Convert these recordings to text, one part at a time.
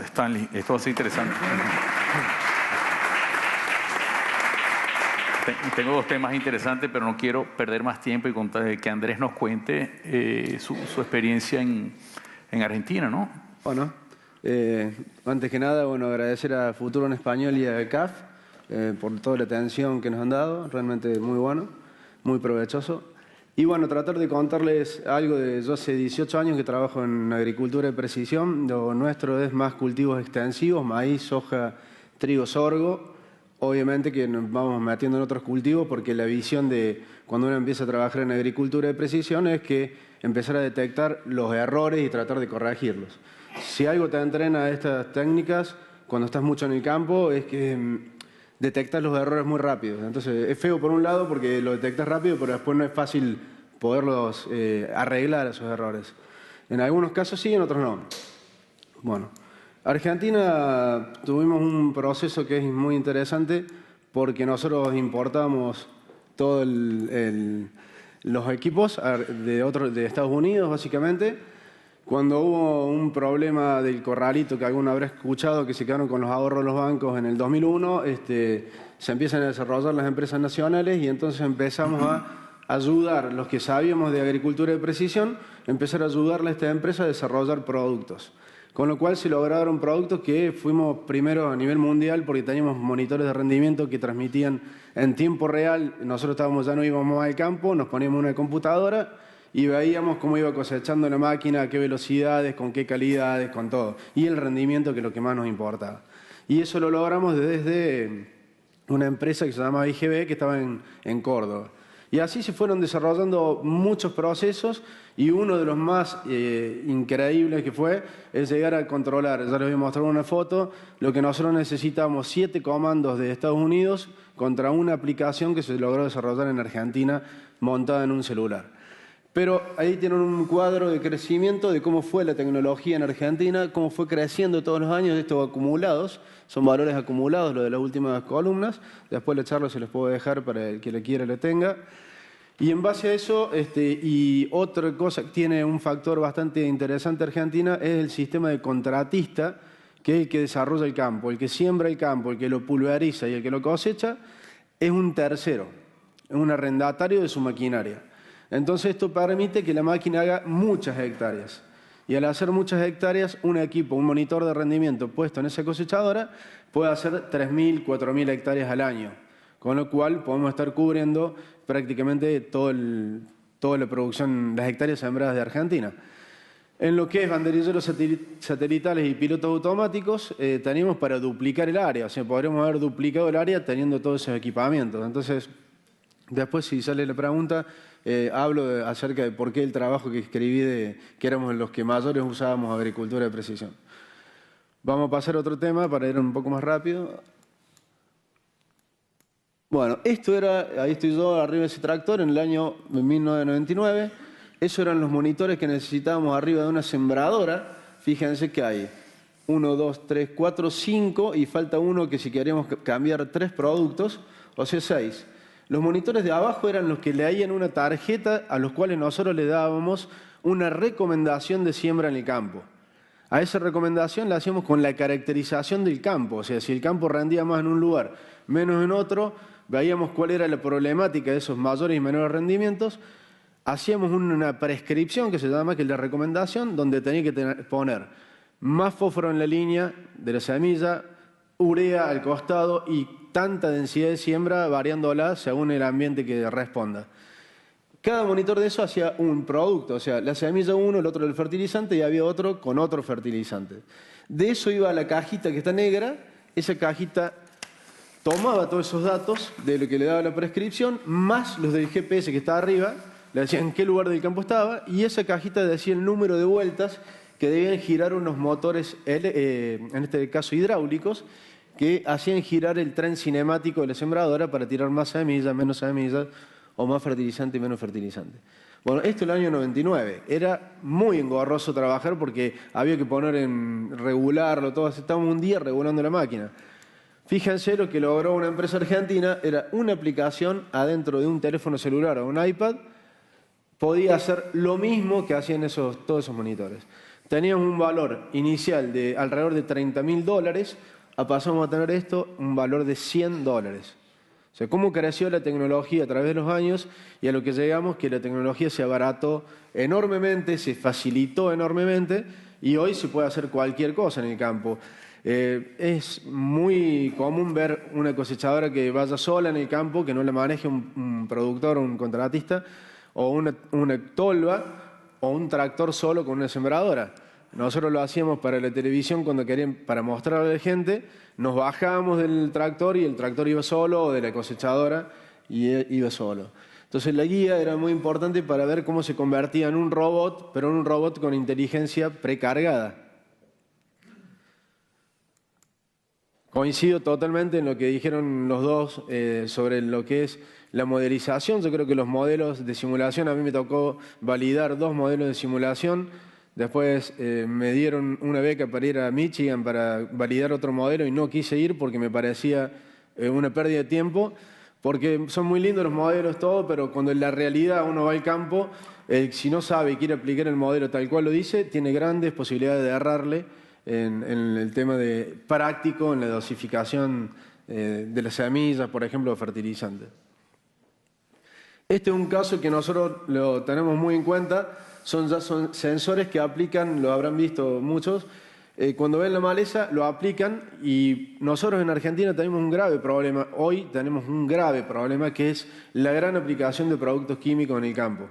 Stanley. Esto va a ser interesante. Tengo dos temas interesantes, pero no quiero perder más tiempo y que Andrés nos cuente su experiencia en Argentina, ¿no? Bueno, antes que nada, bueno, agradecer a Futuro en Español y a CAF por toda la atención que nos han dado, realmente muy bueno, muy provechoso. Y bueno, tratar de contarles algo yo hace 18 años que trabajo en agricultura de precisión. Lo nuestro es más cultivos extensivos, maíz, soja, trigo, sorgo. Obviamente que nos vamos metiendo en otros cultivos porque la visión de cuando uno empieza a trabajar en agricultura de precisión es que empezar a detectar los errores y tratar de corregirlos. Si algo te entrena a estas técnicas, cuando estás mucho en el campo, es que detectas los errores muy rápido. Entonces es feo por un lado porque lo detectas rápido, pero después no es fácil poderlos arreglar esos errores. En algunos casos sí, en otros no. Bueno. Argentina tuvimos un proceso que es muy interesante porque nosotros importamos todos los equipos de Estados Unidos, básicamente. Cuando hubo un problema del corralito que alguno habrá escuchado, que se quedaron con los ahorros de los bancos en el 2001, se empiezan a desarrollar las empresas nacionales y entonces empezamos a ayudar, los que sabíamos de agricultura de precisión, empezar a ayudarle a esta empresa a desarrollar productos. Con lo cual se lograron productos que fuimos primero a nivel mundial porque teníamos monitores de rendimiento que transmitían en tiempo real. Nosotros ya no íbamos al campo, nos poníamos una computadora y veíamos cómo iba cosechando la máquina, a qué velocidades, con qué calidades, con todo. Y el rendimiento, que es lo que más nos importaba. Y eso lo logramos desde una empresa que se llama IGB, que estaba en Córdoba. Y así se fueron desarrollando muchos procesos y uno de los más increíbles que fue es llegar a controlar, ya les voy a mostrar una foto, lo que nosotros necesitamos 7 comandos de Estados Unidos contra una aplicación que se logró desarrollar en Argentina montada en un celular. Pero ahí tienen un cuadro de crecimiento de cómo fue la tecnología en Argentina, cómo fue creciendo todos los años, estos acumulados, son valores acumulados, lo de las últimas columnas, después la charla se los puedo dejar para el que le quiera le tenga. Y en base a eso, y otra cosa que tiene un factor bastante interesante Argentina, es el sistema de contratista, que es el que desarrolla el campo, el que siembra el campo, el que lo pulveriza y el que lo cosecha, es un tercero, es un arrendatario de su maquinaria. Entonces esto permite que la máquina haga muchas hectáreas. Y al hacer muchas hectáreas, un equipo, un monitor de rendimiento puesto en esa cosechadora puede hacer 3.000, 4.000 hectáreas al año. Con lo cual podemos estar cubriendo prácticamente toda la producción, las hectáreas sembradas de Argentina. En lo que es banderilleros satelitales y pilotos automáticos, tenemos para duplicar el área. O sea, podríamos haber duplicado el área teniendo todos esos equipamientos. Entonces, después si sale la pregunta, hablo acerca de por qué el trabajo que escribí que éramos los que mayores usábamos agricultura de precisión. Vamos a pasar a otro tema para ir un poco más rápido. Bueno, esto era, ahí estoy yo arriba de ese tractor en el año 1999. Esos eran los monitores que necesitábamos arriba de una sembradora. Fíjense que hay 1, 2, 3, 4, 5 y falta uno que si queríamos cambiar 3 productos, o sea 6. Los monitores de abajo eran los que leían una tarjeta a los cuales nosotros le dábamos una recomendación de siembra en el campo. A esa recomendación la hacíamos con la caracterización del campo, o sea, si el campo rendía más en un lugar, menos en otro, veíamos cuál era la problemática de esos mayores y menores rendimientos, hacíamos una prescripción que se llama, que es la recomendación, donde tenía que poner más fósforo en la línea de la semilla, urea al costado y tanta densidad de siembra variándola según el ambiente que responda. Cada monitor de eso hacía un producto, o sea, la semilla uno, el otro del fertilizante y había otro con otro fertilizante. De eso iba a la cajita que está negra, esa cajita tomaba todos esos datos de lo que le daba la prescripción, más los del GPS que estaba arriba, le decía en qué lugar del campo estaba, y esa cajita decía el número de vueltas que debían girar unos motores, en este caso hidráulicos, que hacían girar el tren cinemático de la sembradora para tirar más semillas, menos semillas, o más fertilizante y menos fertilizante. Bueno, esto el año 99. Era muy engorroso trabajar porque había que poner en regularlo, todo. Estábamos un día regulando la máquina. Fíjense lo que logró una empresa argentina, era una aplicación adentro de un teléfono celular o un iPad, podía hacer lo mismo que hacían todos esos monitores. teníamos un valor inicial de alrededor de $30.000, pasamos a tener esto un valor de $100. O sea, cómo creció la tecnología a través de los años y a lo que llegamos, que la tecnología se abarató enormemente, se facilitó enormemente y hoy se puede hacer cualquier cosa en el campo. Es muy común ver una cosechadora que vaya sola en el campo, que no la maneje un productor o un contratista, o una tolva o un tractor solo con una sembradora. Nosotros lo hacíamos para la televisión cuando querían, para mostrarle a la gente, nos bajábamos del tractor y el tractor iba solo, o de la cosechadora y iba solo. Entonces la guía era muy importante para ver cómo se convertía en un robot, pero en un robot con inteligencia precargada. Coincido totalmente en lo que dijeron los dos sobre lo que es la modelización. Yo creo que los modelos de simulación, a mí me tocó validar 2 modelos de simulación. Después me dieron una beca para ir a Michigan para validar otro modelo y no quise ir porque me parecía una pérdida de tiempo, porque son muy lindos los modelos, todo, pero cuando en la realidad uno va al campo, si no sabe y quiere aplicar el modelo tal cual lo dice, tiene grandes posibilidades de errarle en el tema de práctico, en la dosificación de las semillas, por ejemplo, de fertilizantes. Este es un caso que nosotros lo tenemos muy en cuenta. Son sensores que aplican, lo habrán visto muchos, cuando ven la maleza lo aplican y nosotros en Argentina tenemos un grave problema. Hoy tenemos un grave problema que es la gran aplicación de productos químicos en el campo.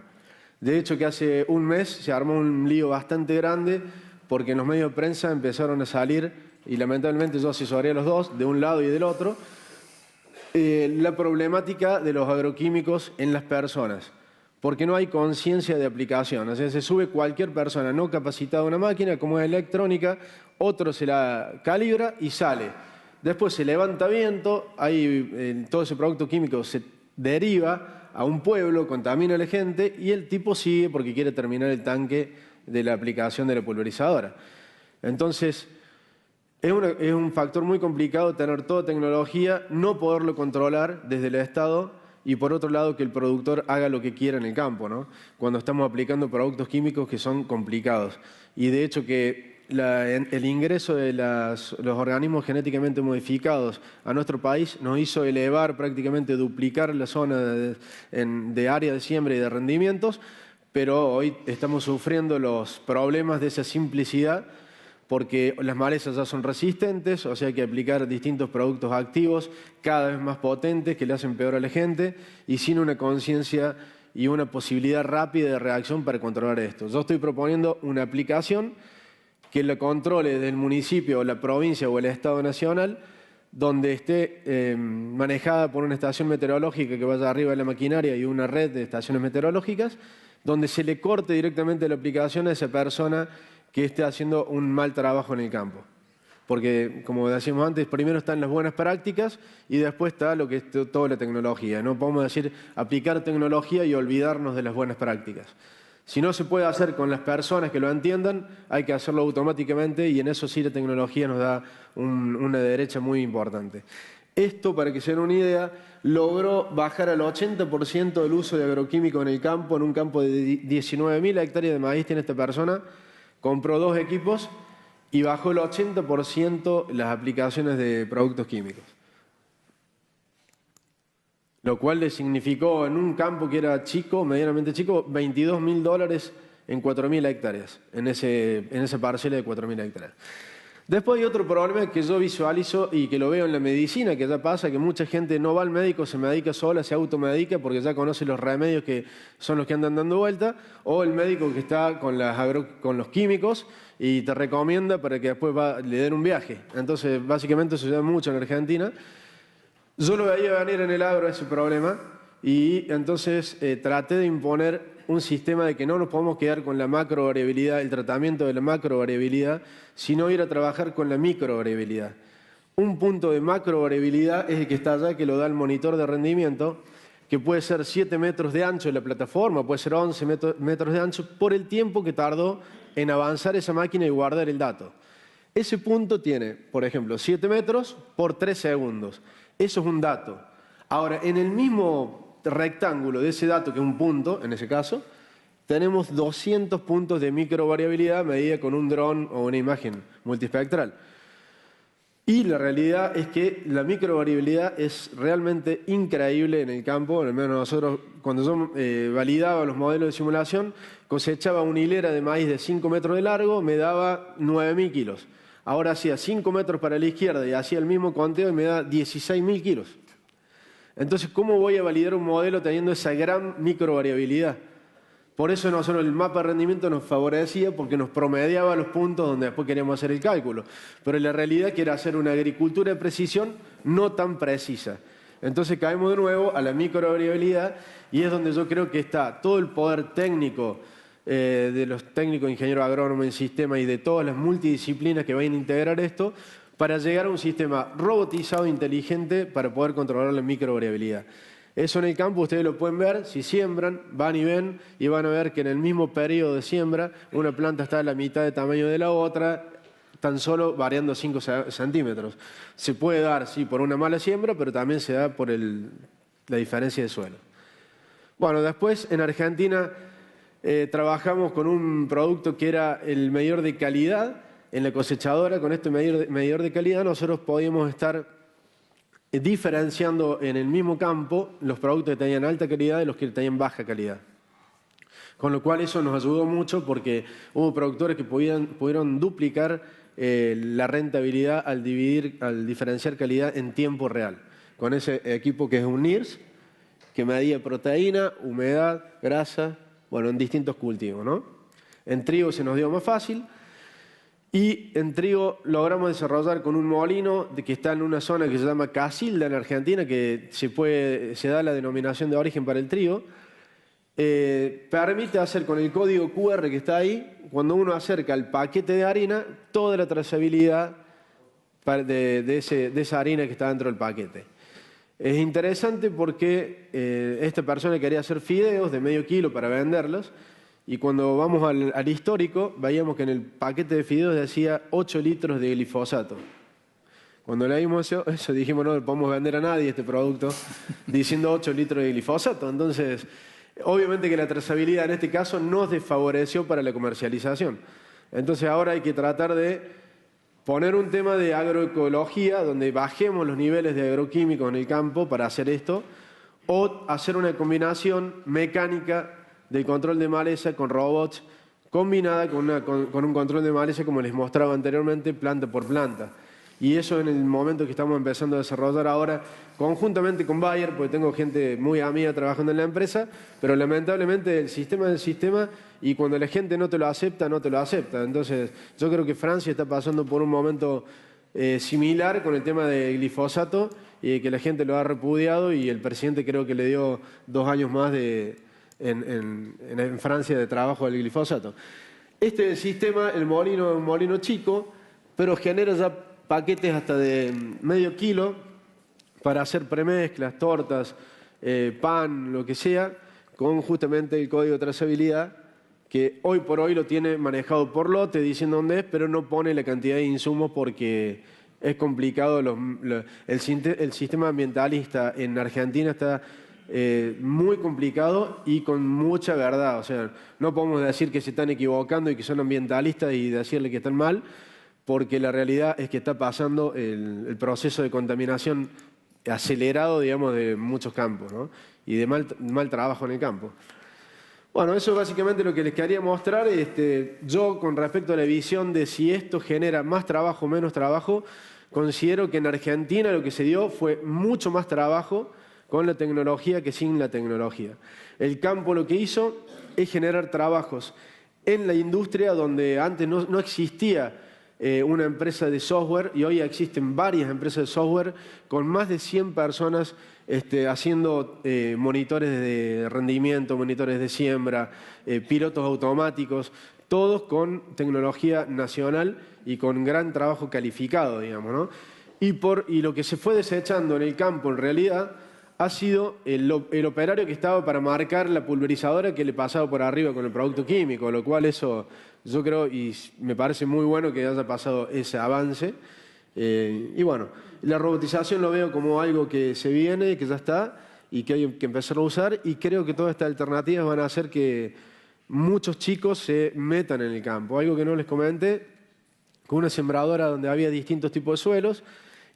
De hecho que hace un mes se armó un lío bastante grande porque en los medios de prensa empezaron a salir, y lamentablemente yo asesoré a los dos, de un lado y del otro, la problemática de los agroquímicos en las personas. Porque no hay conciencia de aplicación. O sea, se sube cualquier persona no capacitada a una máquina, como es electrónica, otro se la calibra y sale. Después se levanta viento, todo ese producto químico se deriva a un pueblo, contamina a la gente y el tipo sigue porque quiere terminar el tanque de la aplicación de la pulverizadora. Entonces, es un factor muy complicado tener toda tecnología, no poderlo controlar desde el Estado, y por otro lado que el productor haga lo que quiera en el campo, ¿no? Cuando estamos aplicando productos químicos que son complicados. Y de hecho que el ingreso de los organismos genéticamente modificados a nuestro país nos hizo elevar, prácticamente duplicar la zona de área de siembra y de rendimientos, pero hoy estamos sufriendo los problemas de esa simplicidad porque las malezas ya son resistentes, o sea hay que aplicar distintos productos activos cada vez más potentes que le hacen peor a la gente y sin una conciencia y una posibilidad rápida de reacción para controlar esto. Yo estoy proponiendo una aplicación que la controle del municipio, la provincia o el Estado nacional, donde esté manejada por una estación meteorológica que vaya arriba de la maquinaria y una red de estaciones meteorológicas, donde se le corte directamente la aplicación a esa persona que esté haciendo un mal trabajo en el campo. Porque, como decíamos antes, primero están las buenas prácticas y después está lo que es toda la tecnología. No podemos decir aplicar tecnología y olvidarnos de las buenas prácticas. Si no se puede hacer con las personas que lo entiendan, hay que hacerlo automáticamente y en eso sí la tecnología nos da una derecha muy importante. Esto, para que se den una idea, logró bajar al 80% el uso de agroquímicos en el campo, en un campo de 19.000 hectáreas de maíz tiene esta persona. Compró 2 equipos y bajó el 80% las aplicaciones de productos químicos. Lo cual le significó en un campo que era chico, medianamente chico, $22.000 en 4.000 hectáreas, en esa parcela de 4.000 hectáreas. Después hay otro problema que yo visualizo y que lo veo en la medicina, que ya pasa, que mucha gente no va al médico, se medica sola, se automedica porque ya conoce los remedios que son los que andan dando vuelta, o el médico que está con los químicos y te recomienda para que después le den un viaje. Entonces, básicamente eso se da mucho en Argentina. Yo lo veía venir en el agro ese problema y entonces traté de imponer un sistema de que no nos podemos quedar con la macrovariabilidad, el tratamiento de la macrovariabilidad, sino ir a trabajar con la microvariabilidad. Un punto de macrovariabilidad es el que está allá, que lo da el monitor de rendimiento, que puede ser 7 metros de ancho la plataforma, puede ser 11 metros de ancho, por el tiempo que tardó en avanzar esa máquina y guardar el dato. Ese punto tiene, por ejemplo, 7 metros por 3 segundos. Eso es un dato. Ahora, en el mismo rectángulo de ese dato, que es un punto, en ese caso, tenemos 200 puntos de microvariabilidad medida con un dron o una imagen multiespectral. Y la realidad es que la microvariabilidad es realmente increíble en el campo. Al menos nosotros, cuando yo validaba los modelos de simulación, cosechaba una hilera de maíz de 5 metros de largo, me daba 9.000 kilos. Ahora hacía 5 metros para la izquierda y hacía el mismo conteo y me da 16.000 kilos. Entonces, ¿cómo voy a validar un modelo teniendo esa gran microvariabilidad? Por eso nosotros el mapa de rendimiento nos favorecía porque nos promediaba los puntos donde después queríamos hacer el cálculo. Pero la realidad que era hacer una agricultura de precisión no tan precisa. Entonces caemos de nuevo a la microvariabilidad y es donde yo creo que está todo el poder técnico de los técnicos, ingenieros agrónomos en sistema y de todas las multidisciplinas que vayan a integrar esto para llegar a un sistema robotizado e inteligente para poder controlar la microvariabilidad. Eso en el campo ustedes lo pueden ver, si siembran, van y ven y van a ver que en el mismo periodo de siembra una planta está a la mitad de tamaño de la otra, tan solo variando 5 centímetros. Se puede dar, sí, por una mala siembra, pero también se da por la diferencia de suelo. Bueno, después en Argentina trabajamos con un producto que era el medidor de calidad. En la cosechadora, con este medidor de calidad, nosotros podíamos estar diferenciando en el mismo campo los productos que tenían alta calidad de los que tenían baja calidad. Con lo cual eso nos ayudó mucho porque hubo productores que pudieron duplicar la rentabilidad al diferenciar calidad en tiempo real. Con ese equipo que es un NIRS, que medía proteína, humedad, grasa, bueno, en distintos cultivos, ¿no? En trigo se nos dio más fácil. Y en trigo logramos desarrollar con un molino que está en una zona que se llama Casilda en Argentina, que se da la denominación de origen para el trigo. Permite hacer con el código QR que está ahí, cuando uno acerca el paquete de harina, toda la trazabilidad de esa harina que está dentro del paquete. Es interesante porque esta persona quería hacer fideos de medio kilo para venderlos. Y cuando vamos al histórico, veíamos que en el paquete de fideos decía 8 litros de glifosato. Cuando leímos eso dijimos, no le podemos vender a nadie este producto diciendo 8 litros de glifosato. Entonces, obviamente que la trazabilidad en este caso nos desfavoreció para la comercialización. Entonces ahora hay que tratar de poner un tema de agroecología, donde bajemos los niveles de agroquímicos en el campo para hacer esto, o hacer una combinación mecánica del control de maleza con robots, combinada con un control de maleza, como les mostraba anteriormente, planta por planta. Y eso en el momento que estamos empezando a desarrollar ahora, conjuntamente con Bayer, porque tengo gente muy amiga trabajando en la empresa, pero lamentablemente el sistema es el sistema y cuando la gente no te lo acepta, no te lo acepta. Entonces, yo creo que Francia está pasando por un momento similar con el tema del glifosato, y que la gente lo ha repudiado y el presidente creo que le dio 2 años más en Francia de trabajo del glifosato. Este sistema, el molino es un molino chico, pero genera ya paquetes hasta de medio kilo para hacer premezclas, tortas, pan, lo que sea, con justamente el código de trazabilidad que hoy por hoy lo tiene manejado por lote, diciendo dónde es, pero no pone la cantidad de insumos porque es complicado. El sistema ambientalista en Argentina está muy complicado y con mucha verdad. O sea, no podemos decir que se están equivocando y que son ambientalistas y decirle que están mal, porque la realidad es que está pasando el proceso de contaminación acelerado, digamos, de muchos campos, ¿no? Y de mal trabajo en el campo. Bueno, eso es básicamente lo que les quería mostrar. Yo, con respecto a la visión de si esto genera más trabajo o menos trabajo, considero que en Argentina lo que se dio fue mucho más trabajo con la tecnología que sin la tecnología. El campo lo que hizo es generar trabajos en la industria donde antes no existía una empresa de software, y hoy existen varias empresas de software con más de 100 personas haciendo monitores de rendimiento, monitores de siembra, pilotos automáticos, todos con tecnología nacional y con gran trabajo calificado, digamos, ¿no? Y lo que se fue desechando en el campo en realidad ha sido el operario que estaba para marcar la pulverizadora que le pasaba por arriba con el producto químico, lo cual eso yo creo y me parece muy bueno que haya pasado ese avance. Y bueno, la robotización lo veo como algo que se viene, que ya está y que hay que empezar a usar, y creo que todas estas alternativas van a hacer que muchos chicos se metan en el campo. Algo que no les comenté, con una sembradora donde había distintos tipos de suelos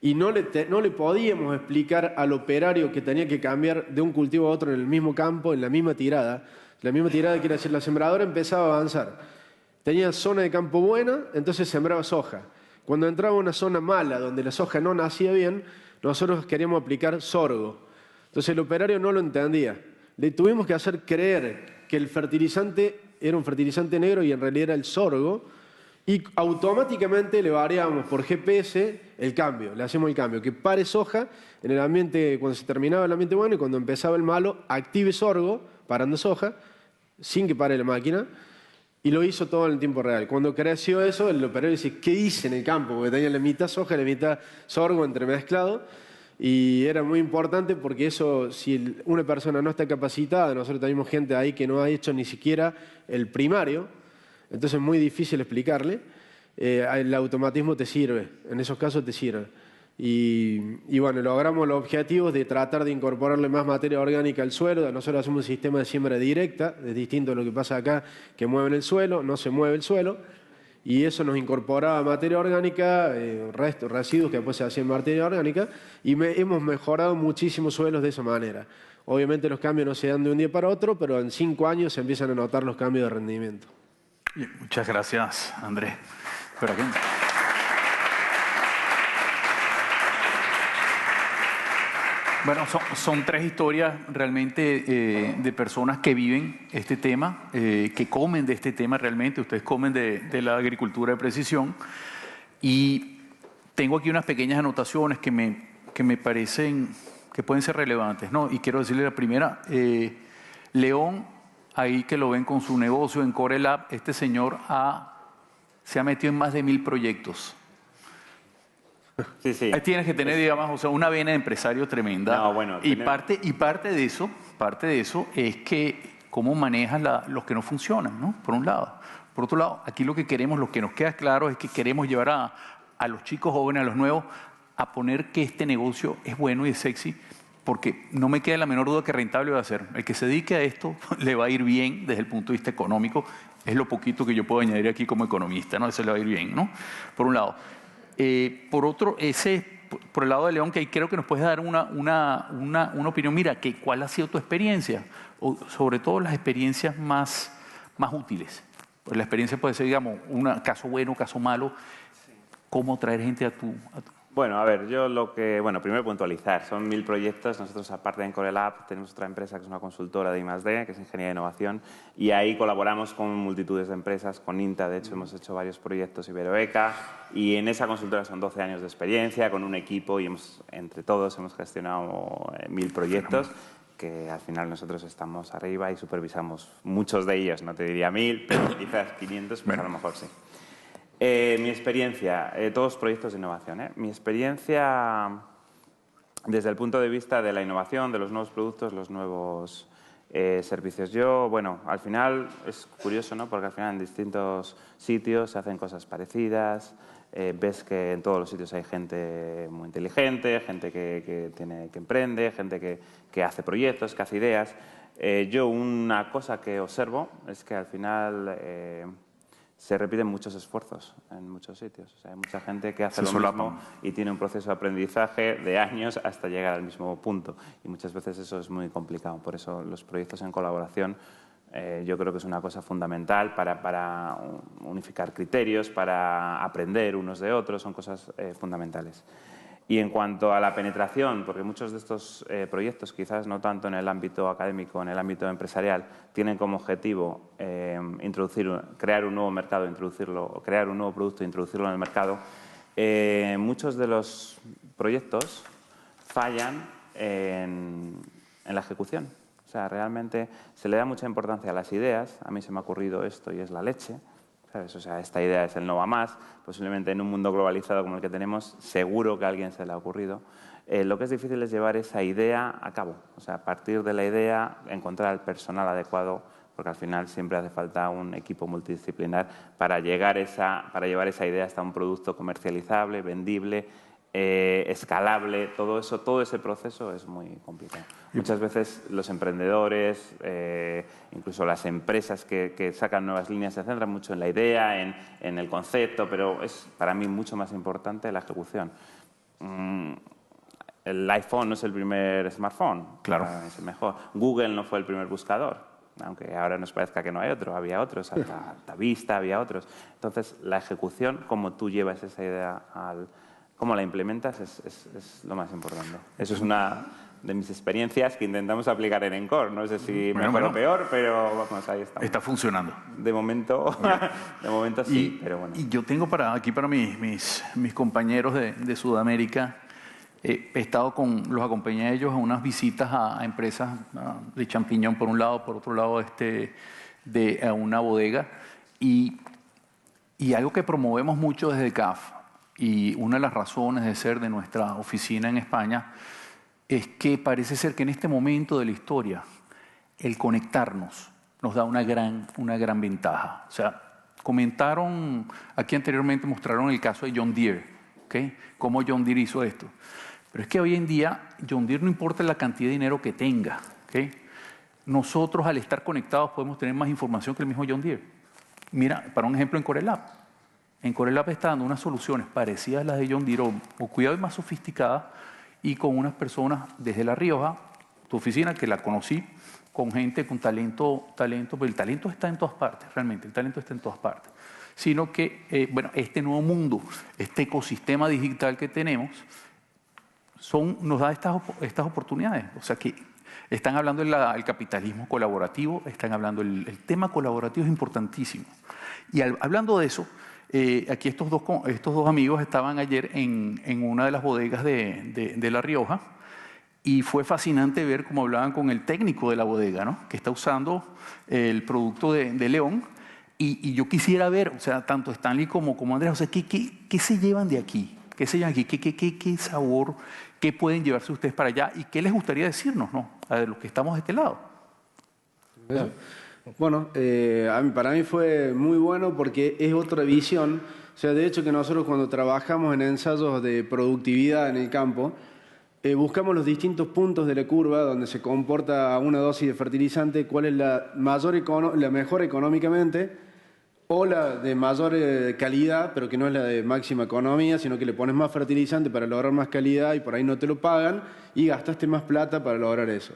y no le podíamos explicar al operario que tenía que cambiar de un cultivo a otro en el mismo campo, en la misma tirada. La misma tirada quiere decir, la sembradora empezaba a avanzar. Tenía zona de campo buena, entonces sembraba soja. Cuando entraba a una zona mala, donde la soja no nacía bien, nosotros queríamos aplicar sorgo. Entonces el operario no lo entendía. Le tuvimos que hacer creer que el fertilizante era un fertilizante negro y en realidad era el sorgo, y automáticamente le variábamos por GPS el cambio, le hacemos el cambio, que pare soja en el ambiente, cuando se terminaba el ambiente bueno y cuando empezaba el malo, active sorgo, parando soja, sin que pare la máquina, y lo hizo todo en el tiempo real. Cuando creció eso, el operario dice, ¿qué hice en el campo? Porque tenía la mitad soja y la mitad sorgo entremezclado, y era muy importante porque eso, si una persona no está capacitada, nosotros tenemos gente ahí que no ha hecho ni siquiera el primario, entonces es muy difícil explicarle, el automatismo te sirve, en esos casos te sirve. Y bueno, logramos los objetivos de tratar de incorporarle más materia orgánica al suelo. Nosotros hacemos un sistema de siembra directa, es distinto a lo que pasa acá, que mueven el suelo, no se mueve el suelo, y eso nos incorporaba materia orgánica, residuos que después se hacían materia orgánica, y hemos mejorado muchísimos suelos de esa manera. Obviamente los cambios no se dan de un día para otro, pero en 5 años se empiezan a notar los cambios de rendimiento. Muchas gracias, Andrés. Pero aquí. Bueno, son 3 historias realmente de personas que viven este tema, que comen de este tema realmente. Ustedes comen de la agricultura de precisión. Y tengo aquí unas pequeñas anotaciones que me parecen que pueden ser relevantes, ¿no? Y quiero decirle la primera, León, ahí que lo ven con su negocio en Corelab, este señor se ha metido en más de 1000 proyectos. Sí, sí. Ahí tienes que tener, digamos, o sea, una vena de empresario tremenda. No, bueno, parte de eso es que cómo manejas los que no funcionan, ¿no? Por un lado. Por otro lado, aquí lo que queremos, lo que nos queda claro es que queremos llevar a los chicos jóvenes, a los nuevos, a poner que este negocio es bueno y es sexy, porque no me queda la menor duda que rentable va a ser. El que se dedique a esto le va a ir bien desde el punto de vista económico. Es lo poquito que yo puedo añadir aquí como economista, ¿no? Eso le va a ir bien, ¿no? Por un lado. Por otro, por el lado de León, que ahí creo que nos puedes dar una opinión. Mira, ¿cuál ha sido tu experiencia? O sobre todo las experiencias más útiles. Pues la experiencia puede ser, digamos, un caso bueno, caso malo. ¿Cómo traer gente a tu... Bueno, a ver, primero puntualizar, son 1000 proyectos. Nosotros, aparte en Corelab, tenemos otra empresa que es una consultora de I+D, que es Ingeniería de Innovación, y ahí colaboramos con multitudes de empresas, con INTA, de hecho hemos hecho varios proyectos Iberoeca, y en esa consultora son 12 años de experiencia, con un equipo, y entre todos hemos gestionado 1000 proyectos, que al final nosotros estamos arriba y supervisamos muchos de ellos, no te diría 1000, pero quizás 500, pues a lo mejor sí. Mi experiencia, todos proyectos de innovación. Mi experiencia desde el punto de vista de la innovación, de los nuevos productos, los nuevos servicios. Al final es curioso, ¿no? Porque al final en distintos sitios se hacen cosas parecidas. Ves que en todos los sitios hay gente muy inteligente, gente que emprende, gente que hace proyectos, que hace ideas. Una cosa que observo es que al final... se repiten muchos esfuerzos en muchos sitios. O sea, hay mucha gente que hace lo mismo y tiene un proceso de aprendizaje de años hasta llegar al mismo punto. Y muchas veces eso es muy complicado. Por eso los proyectos en colaboración yo creo que es una cosa fundamental para unificar criterios, para aprender unos de otros. Son cosas fundamentales. Y en cuanto a la penetración, porque muchos de estos proyectos, quizás no tanto en el ámbito académico, en el ámbito empresarial, tienen como objetivo crear un nuevo mercado, crear un nuevo producto e introducirlo en el mercado, muchos de los proyectos fallan en la ejecución. O sea, realmente se le da mucha importancia a las ideas. A mí se me ha ocurrido esto y es la leche. ¿Sabes? O sea, esta idea es el no va más. Posiblemente en un mundo globalizado como el que tenemos, seguro que a alguien se le ha ocurrido. Lo que es difícil es llevar esa idea a cabo. O sea, a partir de la idea, encontrar el personal adecuado, porque al final siempre hace falta un equipo multidisciplinar para llevar esa idea hasta un producto comercializable, vendible escalable, todo eso, todo ese proceso es muy complicado. Muchas veces los emprendedores, incluso las empresas que sacan nuevas líneas se centran mucho en la idea, en el concepto, pero es para mí mucho más importante la ejecución. El iPhone no es el primer smartphone, claro, es el mejor. Google no fue el primer buscador, aunque ahora nos parezca que no hay otro, había otros, hasta Vista había otros. Entonces, la ejecución, cómo tú llevas esa idea cómo la implementas es lo más importante. Eso es una de mis experiencias que intentamos aplicar en Encore. No sé si mejor o peor, pero vamos, ahí estamos. Está funcionando. De momento, sí, pero bueno. Y yo tengo para mis compañeros de Sudamérica, he estado los acompañé a ellos a unas visitas a empresas de champiñón por un lado, por otro lado a una bodega. Y algo que promovemos mucho desde CAF, y una de las razones de ser de nuestra oficina en España, es que parece ser que en este momento de la historia el conectarnos nos da una gran ventaja. O sea, comentaron, aquí anteriormente mostraron el caso de John Deere, ¿okay? Cómo John Deere hizo esto. Pero es que hoy en día John Deere no importa la cantidad de dinero que tenga, ¿okay? Nosotros al estar conectados podemos tener más información que el mismo John Deere. Mira, para un ejemplo en Corelab. En Corelab está dando unas soluciones parecidas a las de John Deere o cuidado y más sofisticadas, y con unas personas desde La Rioja, tu oficina, que la conocí, con gente con talento, pero el talento está en todas partes, realmente, el talento está en todas partes. Sino que, bueno, este nuevo mundo, este ecosistema digital que tenemos, nos da estas oportunidades. O sea que están hablando del capitalismo colaborativo, están hablando, el tema colaborativo es importantísimo. Y hablando de eso, aquí estos dos amigos estaban ayer en una de las bodegas de La Rioja, y fue fascinante ver cómo hablaban con el técnico de la bodega, ¿no? Que está usando el producto de León, y yo quisiera ver, o sea, tanto Stanley como Andrés, o sea, ¿qué se llevan de aquí? ¿Qué se llevan aquí? ¿Qué sabor? ¿Qué pueden llevarse ustedes para allá? ¿Y qué les gustaría decirnos, ¿no? A los que estamos de este lado. Bueno, para mí fue muy bueno porque es otra visión. O sea, de hecho que nosotros cuando trabajamos en ensayos de productividad en el campo, buscamos los distintos puntos de la curva donde se comporta una dosis de fertilizante, cuál es la mejor económicamente, o la de mayor calidad, pero que no es la de máxima economía, sino que le pones más fertilizante para lograr más calidad y por ahí no te lo pagan y gastaste más plata para lograr eso.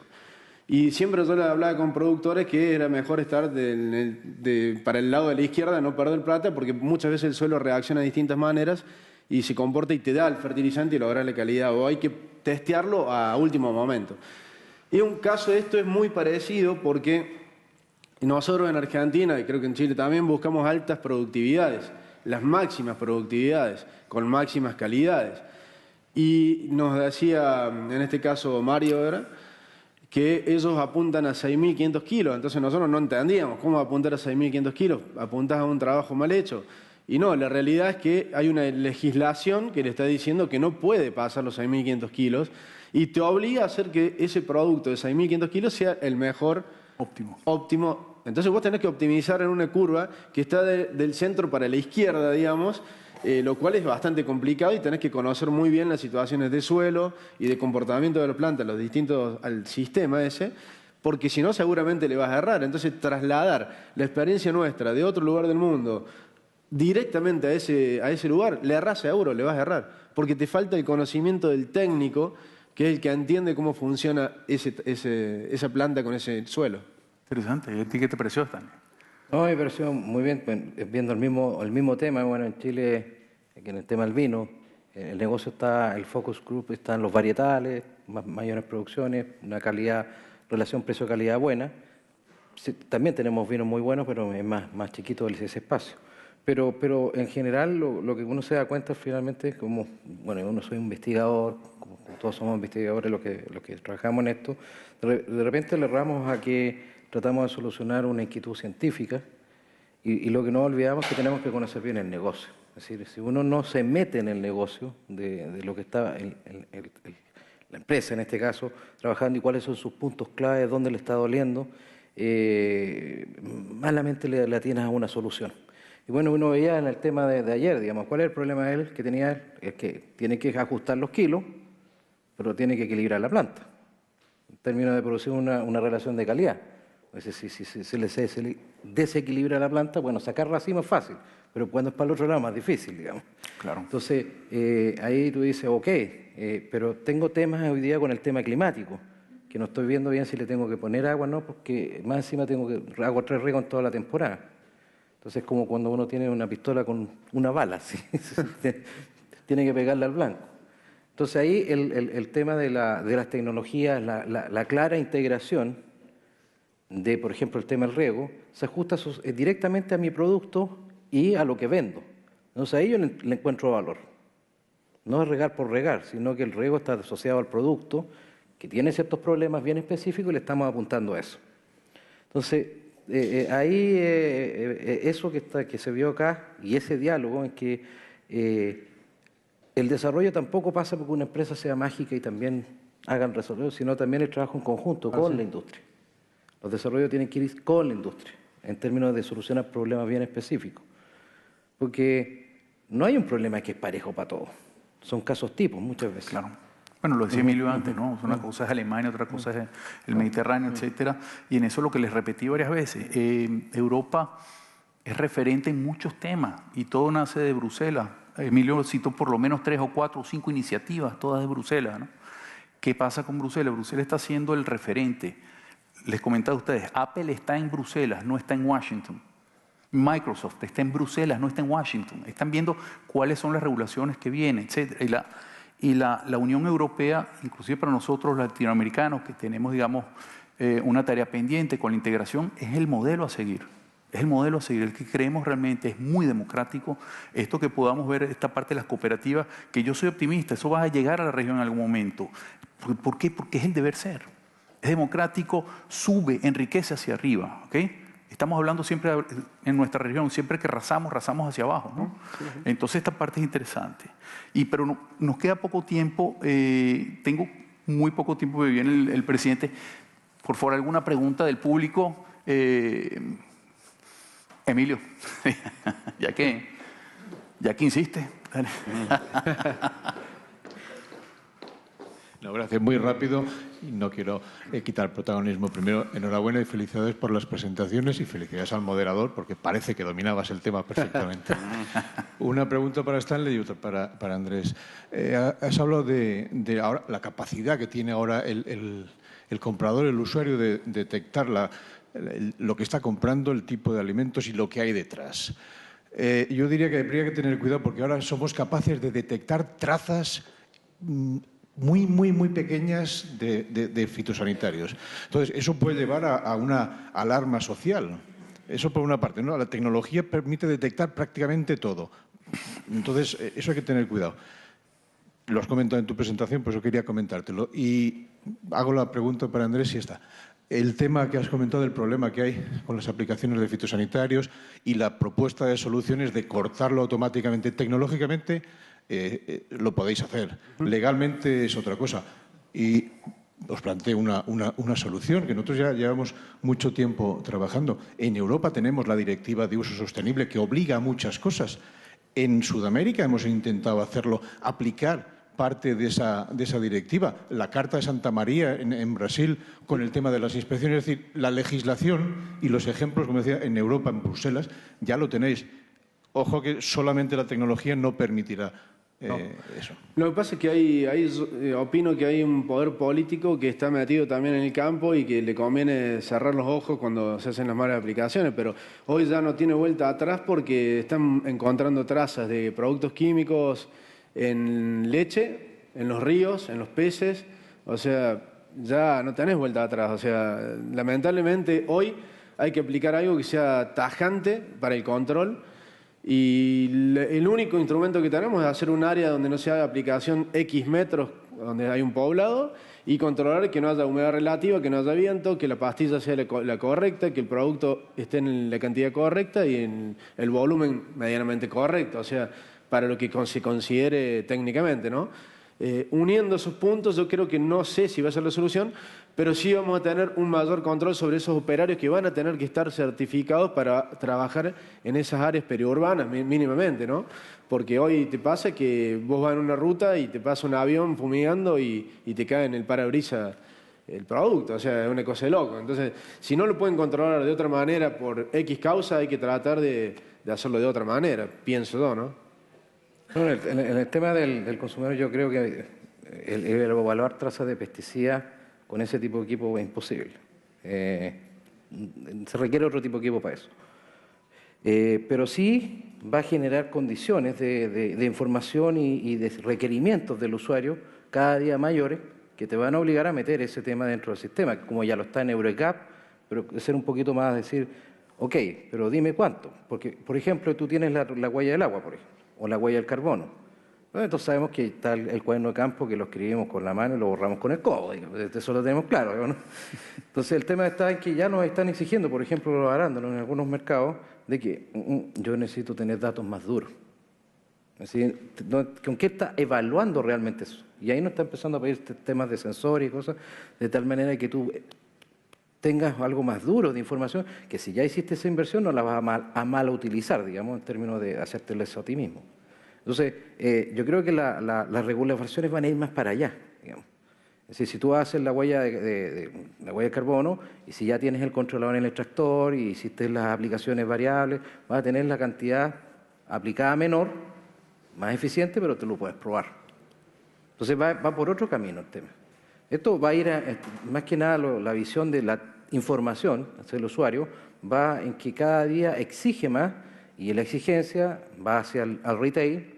Y siempre yo le hablaba con productores que era mejor estar para el lado de la izquierda, no perder plata, porque muchas veces el suelo reacciona de distintas maneras y se comporta y te da el fertilizante y lograr la calidad, o hay que testearlo a último momento. Y un caso de esto es muy parecido porque nosotros en Argentina, y creo que en Chile también, buscamos altas productividades, las máximas productividades, con máximas calidades. Y nos decía, en este caso Mario, ¿verdad?, que ellos apuntan a 6.500 kilos. Entonces nosotros no entendíamos cómo apuntar a 6.500 kilos. Apuntás a un trabajo mal hecho. Y no, la realidad es que hay una legislación que le está diciendo que no puede pasar los 6.500 kilos y te obliga a hacer que ese producto de 6.500 kilos sea el mejor óptimo. Entonces vos tenés que optimizar en una curva que está del centro para la izquierda, digamos, lo cual es bastante complicado y tenés que conocer muy bien las situaciones de suelo y de comportamiento de la planta, los distintos al sistema ese, porque si no seguramente le vas a errar. Entonces trasladar la experiencia nuestra de otro lugar del mundo directamente a ese lugar, le errás seguro, le vas a errar, porque te falta el conocimiento del técnico, que es el que entiende cómo funciona esa planta con ese suelo. Interesante. ¿Y a ti qué te pareció, Stanley? No, me pareció muy bien, viendo el mismo tema. Bueno, en Chile, en el tema del vino, el negocio el focus group está en los varietales, mayores producciones, una relación precio-calidad buena. Sí, también tenemos vinos muy buenos, pero es más chiquito ese espacio. Pero en general lo que uno se da cuenta finalmente es como, bueno, uno soy investigador, como todos somos investigadores los que trabajamos en esto, de repente le erramos a que tratamos de solucionar una inquietud científica y lo que no olvidamos es que tenemos que conocer bien el negocio. Es decir, si uno no se mete en el negocio de lo que está la empresa, en este caso, trabajando y cuáles son sus puntos claves, dónde le está doliendo, malamente le atienes a una solución. Y bueno, uno veía en el tema de ayer, digamos, ¿cuál es el problema de él que tenía él? Es que tiene que ajustar los kilos, pero tiene que equilibrar la planta, en términos de producir una relación de calidad. Si se le desequilibra la planta, bueno, sacar racimo es fácil, pero cuando es para el otro lado es más difícil, digamos. Claro. Entonces, ahí tú dices, ok, pero tengo temas hoy día con el tema climático, que no estoy viendo bien si le tengo que poner agua o no, porque más encima hago 3 riegos en toda la temporada. Entonces, es como cuando uno tiene una pistola con una bala, ¿sí? Tiene que pegarle al blanco. Entonces, ahí el tema de las tecnologías, la clara integración de, por ejemplo, el tema del riego, se ajusta directamente a mi producto y a lo que vendo. Entonces, ahí yo le encuentro valor. No es regar por regar, sino que el riego está asociado al producto, que tiene ciertos problemas bien específicos y le estamos apuntando a eso. Entonces, ahí eso que se vio acá y ese diálogo en que el desarrollo tampoco pasa porque una empresa sea mágica y también hagan resolver, sino también el trabajo en conjunto con la industria. Los desarrollos tienen que ir con la industria, en términos de solucionar problemas bien específicos. Porque no hay un problema que es parejo para todos. Son casos tipos muchas veces. Claro. Bueno, lo decía Emilio antes, ¿no? Una cosa es Alemania, otra cosa es el Mediterráneo, etcétera. Y en eso lo que les repetí varias veces. Europa es referente en muchos temas y todo nace de Bruselas. Emilio citó por lo menos 3 o 4 o 5 iniciativas, todas de Bruselas, ¿no? ¿Qué pasa con Bruselas? Bruselas está siendo el referente. Les comentaba a ustedes, Apple está en Bruselas, no está en Washington. Microsoft está en Bruselas, no está en Washington. Están viendo cuáles son las regulaciones que vienen, etc. Y la Unión Europea, inclusive para nosotros latinoamericanos, que tenemos, digamos, una tarea pendiente con la integración, es el modelo a seguir. Es el modelo a seguir, el que creemos realmente es muy democrático. Esto que podamos ver, esta parte de las cooperativas, que yo soy optimista, eso va a llegar a la región en algún momento. ¿Por qué? Porque es el deber ser. Es democrático, sube, enriquece hacia arriba, ¿ok? Estamos hablando siempre en nuestra región, siempre que rasamos hacia abajo, ¿no? Entonces esta parte es interesante. Pero nos queda poco tiempo, tengo muy poco tiempo, me viene el presidente. Por favor, ¿alguna pregunta del público? Emilio, ya que insiste. Dale. No, gracias. Muy rápido. No quiero quitar protagonismo. Primero, enhorabuena y felicidades por las presentaciones y felicidades al moderador porque parece que dominabas el tema perfectamente. Una pregunta para Stanley y otra para Andrés. Has hablado de ahora, la capacidad que tiene ahora el comprador, el usuario, de detectar lo que está comprando, el tipo de alimentos y lo que hay detrás. Yo diría que habría que tener cuidado porque ahora somos capaces de detectar trazas muy pequeñas de fitosanitarios. Entonces, eso puede llevar a una alarma social. Eso por una parte, ¿no? La tecnología permite detectar prácticamente todo. Entonces, eso hay que tener cuidado. Lo has comentado en tu presentación, por eso quería comentártelo. Y hago la pregunta para Andrés y está. El tema que has comentado del problema que hay con las aplicaciones de fitosanitarios y la propuesta de soluciones de cortarlo automáticamente, tecnológicamente, lo podéis hacer. Legalmente es otra cosa. Y os planteo una solución que nosotros ya llevamos mucho tiempo trabajando. En Europa tenemos la Directiva de Uso Sostenible que obliga a muchas cosas. En Sudamérica hemos intentado hacerlo, aplicar parte de esa directiva. La Carta de Santa María en Brasil con el tema de las inspecciones. Es decir, la legislación y los ejemplos, como decía, en Europa, en Bruselas, ya lo tenéis. Ojo que solamente la tecnología no permitirá eso. Lo que pasa es que opino que hay un poder político que está metido también en el campo y que le conviene cerrar los ojos cuando se hacen las malas aplicaciones, pero hoy ya no tiene vuelta atrás porque están encontrando trazas de productos químicos en leche, en los ríos, en los peces, o sea, ya no tenés vuelta atrás, o sea, lamentablemente hoy hay que aplicar algo que sea tajante para el control. Y el único instrumento que tenemos es hacer un área donde no se haga aplicación X metros, donde hay un poblado, y controlar que no haya humedad relativa, que no haya viento, que la pastilla sea la correcta, que el producto esté en la cantidad correcta y en el volumen medianamente correcto, o sea, para lo que se considere técnicamente, ¿no? Uniendo esos puntos, yo creo que no sé si va a ser la solución, pero sí vamos a tener un mayor control sobre esos operarios que van a tener que estar certificados para trabajar en esas áreas periurbanas mínimamente, ¿no? Porque hoy te pasa que vos vas en una ruta y te pasa un avión fumigando y te cae en el parabrisas el producto, o sea, es una cosa de loco. Entonces, si no lo pueden controlar de otra manera por X causa, hay que tratar de hacerlo de otra manera, pienso yo, ¿no? Bueno, en el tema del consumidor, yo creo que el evaluar trazas de pesticidas con ese tipo de equipo es imposible. Se requiere otro tipo de equipo para eso. Pero sí va a generar condiciones de información y de requerimientos del usuario cada día mayores que te van a obligar a meter ese tema dentro del sistema, como ya lo está en EuroCap, pero ser un poquito más, decir, ok, pero dime cuánto. Porque, por ejemplo, tú tienes la huella del agua, por ejemplo, o la huella del carbono. Bueno, entonces sabemos que está el cuaderno de campo que lo escribimos con la mano y lo borramos con el codo, digamos. Eso lo tenemos claro, ¿no? Entonces el tema está en que ya nos están exigiendo, por ejemplo, los arándanos en algunos mercados, de que yo necesito tener datos más duros. Es decir, ¿con qué está evaluando realmente eso? Y ahí nos está empezando a pedir temas de sensores y cosas, de tal manera que tú tengas algo más duro de información, que si ya hiciste esa inversión no la vas a mal utilizar, digamos, en términos de hacértelo eso a ti mismo. Entonces, yo creo que las regulaciones van a ir más para allá, digamos. Es decir, si tú haces la huella la huella de carbono y si ya tienes el controlador en el extractor y hiciste las aplicaciones variables, vas a tener la cantidad aplicada menor, más eficiente, pero tú lo puedes probar. Entonces va por otro camino el tema. Esto va a ir, más que nada, la visión de la información hacia el usuario, va en que cada día exige más y la exigencia va hacia el retail,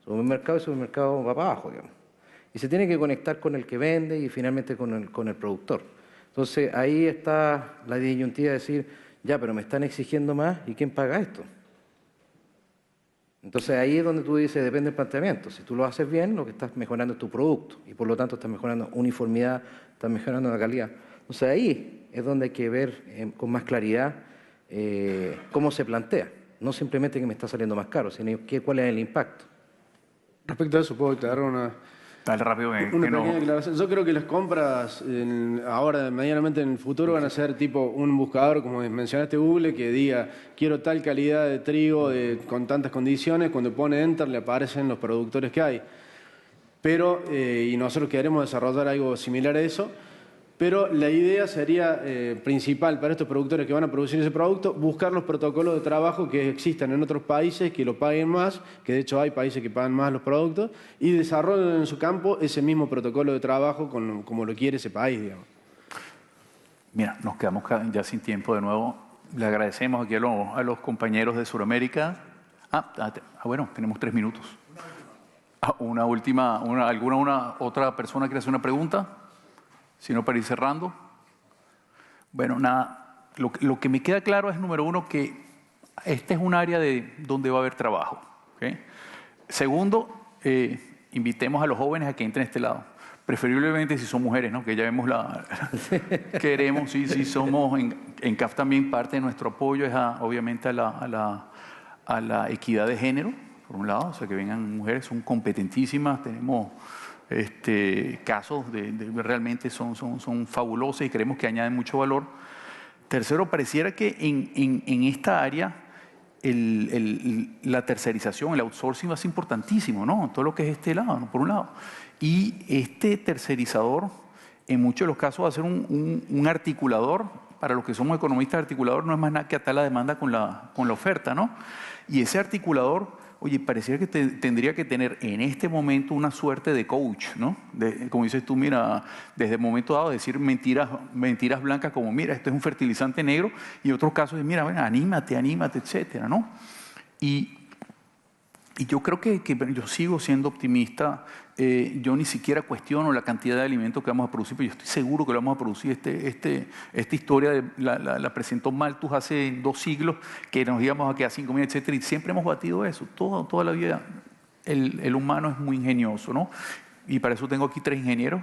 supermercado, y el supermercado va para abajo, digamos. Y se tiene que conectar con el que vende y finalmente con el productor. Entonces ahí está la disyuntiva de decir, ya, pero me están exigiendo más, ¿y quién paga esto? Entonces ahí es donde tú dices, depende del planteamiento. Si tú lo haces bien, lo que estás mejorando es tu producto y por lo tanto estás mejorando uniformidad, estás mejorando la calidad. Entonces ahí es donde hay que ver con más claridad cómo se plantea. No simplemente que me está saliendo más caro, sino cuál es el impacto. Respecto a eso, puedo aclarar una rápido, pequeña aclaración. Yo creo que las compras ahora, medianamente en el futuro, van a ser tipo un buscador, como mencionaste, Google, que diga, quiero tal calidad de trigo con tantas condiciones. Cuando pone Enter le aparecen los productores que hay. Pero, y nosotros queremos desarrollar algo similar a eso, pero la idea sería principal para estos productores que van a producir ese producto, buscar los protocolos de trabajo que existan en otros países, que lo paguen más, que de hecho hay países que pagan más los productos, y desarrollen en su campo ese mismo protocolo de trabajo como lo quiere ese país, digamos. Mira, nos quedamos ya sin tiempo de nuevo. Le agradecemos aquí a los compañeros de Sudamérica. Bueno, tenemos 3 minutos. Una última, ¿alguna otra persona quiere hacer una pregunta? Si no, para ir cerrando. Bueno, nada, lo que me queda claro es, número uno, que este es un área donde va a haber trabajo. ¿Okay? Segundo, invitemos a los jóvenes a que entren a este lado. Preferiblemente si son mujeres, ¿no? Que ya vemos queremos, sí, somos en CAF también parte de nuestro apoyo es obviamente a la equidad de género, por un lado, o sea, que vengan mujeres, son competentísimas, tenemos casos realmente son fabulosos y creemos que añaden mucho valor. Tercero, pareciera que en esta área la tercerización, el outsourcing va a ser importantísimo, ¿no? Todo lo que es este lado, ¿no? Por un lado. Y este tercerizador, en muchos de los casos, va a ser un articulador. Para los que somos economistas, articulador no es más nada que atar la demanda con la oferta, ¿no? Y ese articulador, oye, pareciera que tendría que tener en este momento una suerte de coach, ¿no? Como dices tú, mira, desde el momento dado decir mentiras blancas como, mira, esto es un fertilizante negro, y otros casos de, mira, bueno, anímate, etcétera, ¿no? Y yo creo que yo sigo siendo optimista. Yo ni siquiera cuestiono la cantidad de alimentos que vamos a producir, pero yo estoy seguro que lo vamos a producir. Esta historia la presentó Malthus hace 2 siglos, que nos íbamos a quedar 5.000, etcétera, y siempre hemos batido eso. Toda la vida el humano es muy ingenioso, ¿no? Y para eso tengo aquí 3 ingenieros.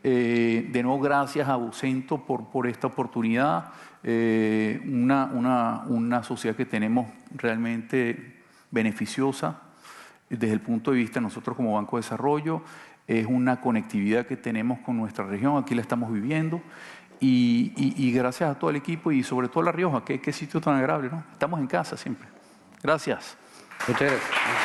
De nuevo, gracias a Vocento por esta oportunidad. Una sociedad que tenemos realmente beneficiosa desde el punto de vista de nosotros como Banco de Desarrollo. es una conectividad que tenemos con nuestra región, aquí la estamos viviendo. Y gracias a todo el equipo y sobre todo a La Rioja, qué sitio tan agradable, ¿no? Estamos en casa siempre. Gracias. Muchas gracias.